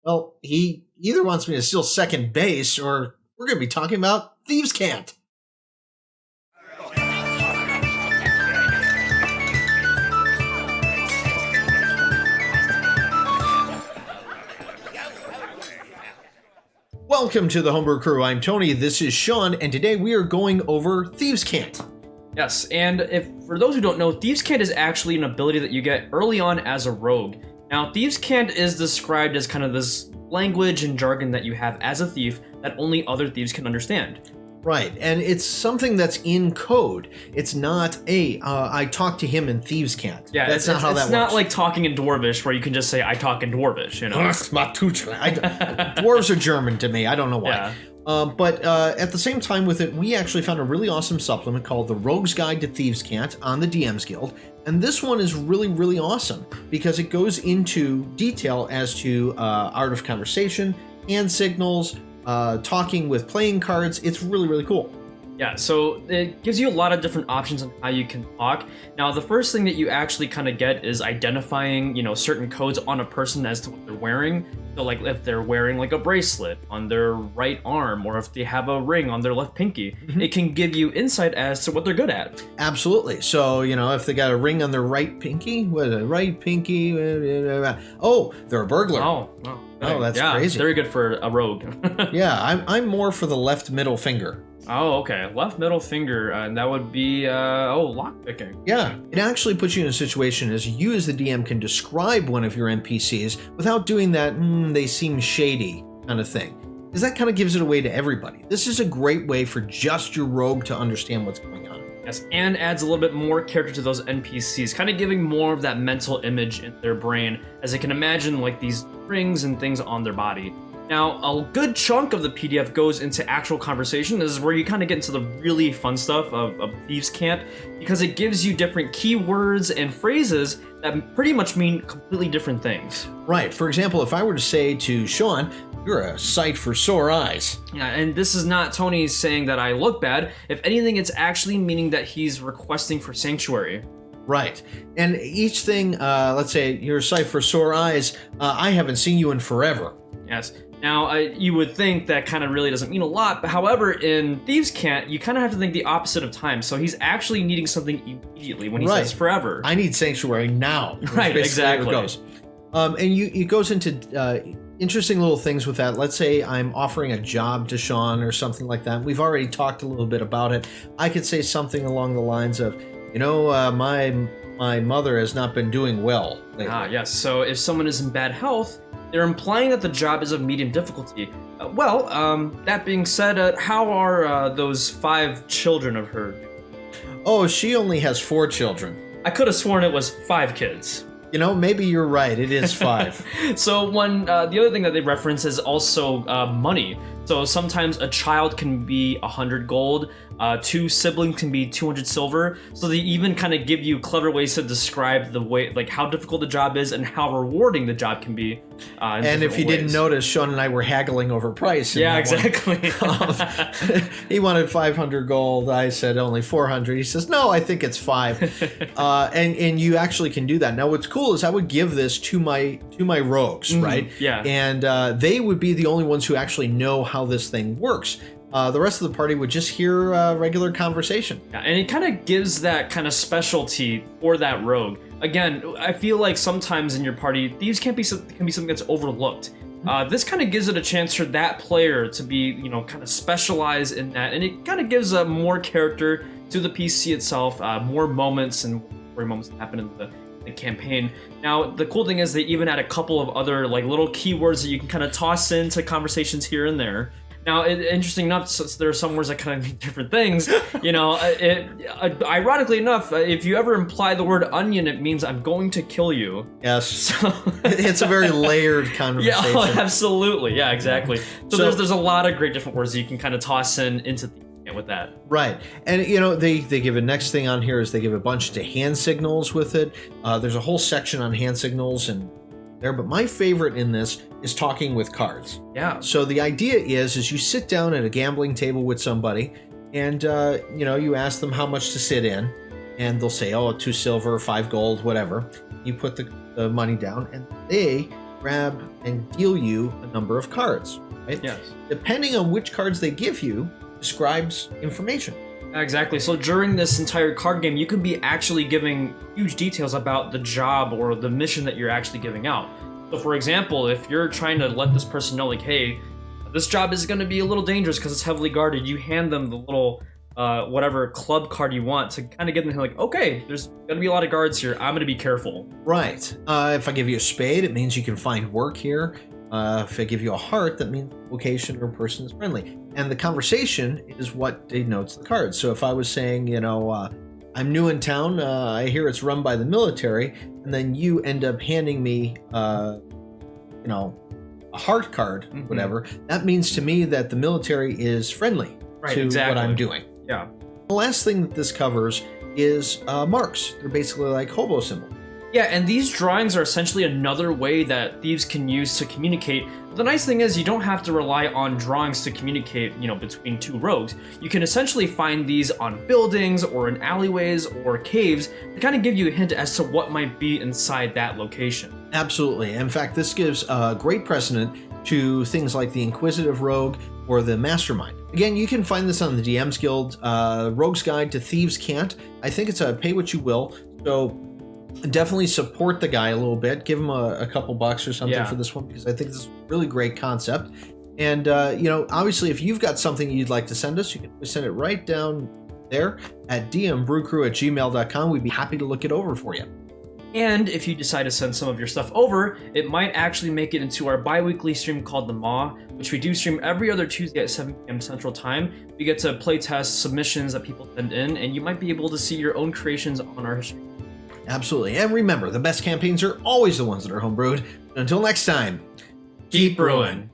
Well, he either wants me to steal second base, or we're going to be talking about Thieves Cant. Welcome to the Homebrew Crew. I'm Tony, this is Sean, and today we are going over Thieves Cant. Yes, and for those who don't know, Thieves Cant is actually an ability that you get early on as a rogue. Now, Thieves Cant is described as kind of this language and jargon that you have as a thief that only other thieves can understand. Right, and it's something that's in code. It's not, I talk to him in Thieves Cant. Yeah, that's not how that works. It's not like talking in Dwarvish where you can just say, I talk in Dwarvish, you know? Dwarves are German to me, I don't know why. Yeah. But at the same time with it, we actually found a really awesome supplement called The Rogue's Guide to Thieves Cant on the DMs Guild. And this one is really, really awesome because it goes into detail as to art of conversation, hand signals, talking with playing cards. It's really, really cool. Yeah, so it gives you a lot of different options on how you can talk. Now, the first thing that you actually kind of get is identifying, certain codes on a person as to what they're wearing. So, like, if they're wearing, like, a bracelet on their right arm, or if they have a ring on their left pinky, it can give you insight as to what they're good at. Absolutely. So, if they got a ring on their right pinky, oh, they're a burglar. Oh, that's yeah, crazy. Very good for a rogue. Yeah, I'm more for the left middle finger. Oh, okay. Left middle finger, and that would be, lockpicking. Yeah, it actually puts you in a situation as you as the DM can describe one of your NPCs without doing that, they seem shady kind of thing. Because that kind of gives it away to everybody. This is a great way for just your rogue to understand what's going on. Yes, and adds a little bit more character to those NPCs, kind of giving more of that mental image in their brain as they can imagine, like, these rings and things on their body. Now, a good chunk of the PDF goes into actual conversation. This is where you kind of get into the really fun stuff of Thieves Cant, because it gives you different keywords and phrases that pretty much mean completely different things. Right. For example, if I were to say to Sean, you're a sight for sore eyes. Yeah, and this is not Tony saying that I look bad. If anything, it's actually meaning that he's requesting for sanctuary. Right. And each thing, let's say you're a sight for sore eyes, I haven't seen you in forever. Yes. Now, you would think that kind of really doesn't mean a lot, but however, in Thieves Cant, you kind of have to think the opposite of time. So he's actually needing something immediately when he says forever. I need sanctuary now. Right, exactly. It goes. And it goes into interesting little things with that. Let's say I'm offering a job to Sean or something like that. We've already talked a little bit about it. I could say something along the lines of, my mother has not been doing well lately. Yes. So if someone is in bad health, they're implying that the job is of medium difficulty. That being said, how are those 5 children of hers? Oh, she only has 4 children. I could have sworn it was 5 kids. Maybe you're right. It is 5. So the other thing that they reference is also money. So sometimes a child can be 100 gold, 2 siblings can be 200 silver. So they even kind of give you clever ways to describe the way, like how difficult the job is and how rewarding the job can be. And if you didn't notice, Sean and I were haggling over price. Yeah, exactly. He wanted 500 gold. I said only 400. He says, no, I think it's 5. And you actually can do that. Now, what's cool is I would give this to my rogues, right? Yeah. And they would be the only ones who actually know how this thing works. The rest of the party would just hear regular conversation. Yeah, and it kind of gives that kind of specialty for that rogue. Again, I feel like sometimes in your party, thieves can be something that's overlooked. This kind of gives it a chance for that player to be, kind of specialized in that, and it kind of gives more character to the PC itself, more moments and story moments that happen in the campaign. Now, the cool thing is they even add a couple of other like little keywords that you can kind of toss into conversations here and there. Now, interesting enough, since there are some words that kind of mean different things, ironically enough, if you ever imply the word onion, it means I'm going to kill you. Yes. So it's a very layered conversation. Yeah, oh, absolutely. Yeah, exactly. So there's a lot of great different words that you can kind of toss into with that. Right. And, they give a next thing on here is they give a bunch of hand signals with it. There's a whole section on hand signals and there, but my favorite in this is talking with cards. Yeah. So the idea is you sit down at a gambling table with somebody and, you ask them how much to sit in and they'll say, 2 silver, 5 gold, whatever. You put the money down and they grab and deal you a number of cards, right? Yes. Depending on which cards they give you, describes information. Exactly. So during this entire card game, you can be actually giving huge details about the job or the mission that you're actually giving out. So for example, if you're trying to let this person know, like, hey, this job is going to be a little dangerous because it's heavily guarded, you hand them the little whatever club card you want to kind of get them like, okay, there's going to be a lot of guards here. I'm going to be careful. Right. If I give you a spade, it means you can find work here. If I give you a heart, that means location or person is friendly. And the conversation is what denotes the cards. So if I was saying, you know, I'm new in town, I hear it's run by the military, and then you end up handing me, you know, a heart card, whatever, that means to me that the military is friendly to what I'm doing. Yeah. The last thing that this covers is marks. They're basically like hobo symbols. Yeah, and these drawings are essentially another way that thieves can use to communicate. The nice thing is you don't have to rely on drawings to communicate, you know, between two rogues. You can essentially find these on buildings or in alleyways or caves to kind of give you a hint as to what might be inside that location. Absolutely. In fact, this gives great precedent to things like the Inquisitive Rogue or the Mastermind. Again, you can find this on the DM's Guild, Rogue's Guide to Thieves Cant. I think it's a pay what you will, so definitely support the guy a little bit. Give him a couple bucks or something for this one, because I think this is a really great concept. And, you know, obviously, if you've got something you'd like to send us, you can send it right down there at dmbrewcrew@gmail.com. We'd be happy to look it over for you. And if you decide to send some of your stuff over, it might actually make it into our bi-weekly stream called The Maw, which we do stream every other Tuesday at 7 p.m. Central Time. We get to play test submissions that people send in, and you might be able to see your own creations on our stream. Absolutely. And remember, the best campaigns are always the ones that are homebrewed. Until next time, Keep brewing.